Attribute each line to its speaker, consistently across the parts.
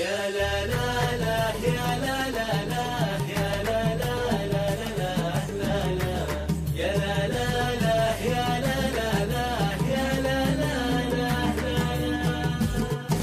Speaker 1: يا لا لا لا يا لا لا لا يا لا لا لا لا لا لا يا لا لا لا يا لا لا لا يا لا لا لا لا.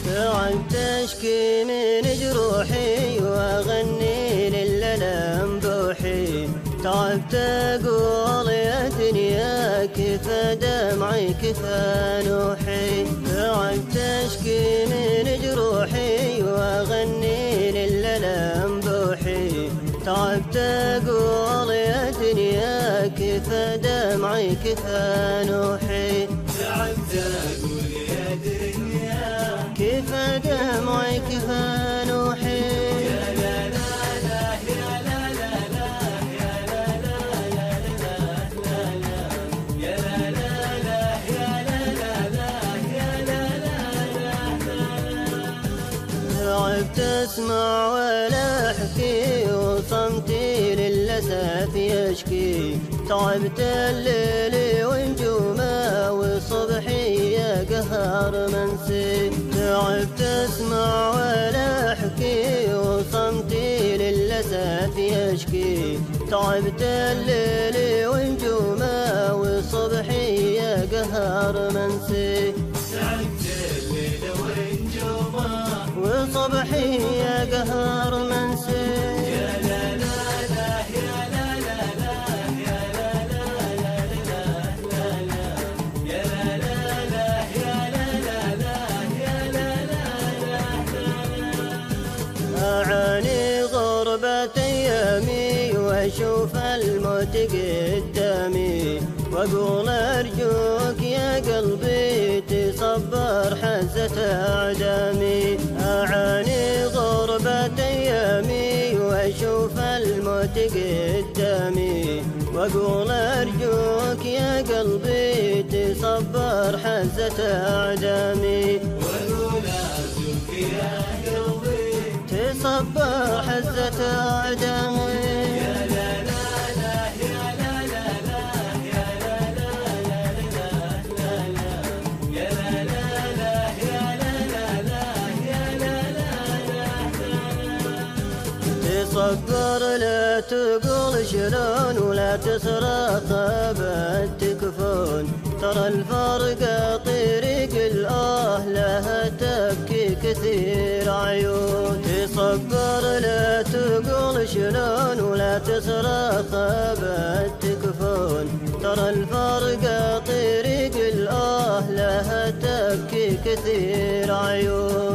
Speaker 2: تعبت اشكي من جروحي واغني للألم بوحي، تعبت اقول يا دنيا كفى دمعي كفى نوحي، تعبت اشكي من جروحي واغني للألم بوحي، تعبت اقول يا دنيا كفى دمعي كفى نوحي،
Speaker 1: تعبت اقول يا دنيا
Speaker 2: كفى دمعي كفى نوحي.
Speaker 1: يا لا لا لا يا لا لا لا يا لا لا لا لا لا لا يا لا لا لا يا لا لا لا يا لا لا لا لا.
Speaker 2: تعبت اسمع ولا احكي وصمتي للاسف يشكي، تعبت الليل ونجومه وصبحي يا قهر منسي، تعبت اسمع ولا احكي وصمتي للاسف يشكي، تعبت الليل ونجومه وصبحي يا قهر منسي،
Speaker 1: تعبت الليل ونجومه
Speaker 2: وصبحي يا قهر منسي.
Speaker 1: يا لا لا لا يا لا لا لا يا لا لا لا لا لا لا يا لا لا لا يا لا لا لا يا لا لا لا.
Speaker 2: أعاني غربة أيامي وأشوف الموت قدامي، وأقول أرجوك يا قلبي تصبر حزة أعدامي، أعاني غربة أيامي وأشوف الموت قدامي، وأقول أرجوك يا قلبي تصبر حزة أعدامي،
Speaker 1: وأقول أرجوك يا قلبي
Speaker 2: تصبر حزة أعدامي.
Speaker 1: يا لا لا لا يا لا لا لا يا لا لا لا لا لا لا يا لا لا لا يا لا لا لا يا لا لا لا.
Speaker 2: تصبر لا تقول شلون ولا تصرخ أبد تكفون، ترى الفرق طريق الآه لها تبكي كثير عيون، تصبر لا تقول شلون ولا تصرخ أبد تكفون، ترى الفرق طريق الآه لها تبكي كثير عيون.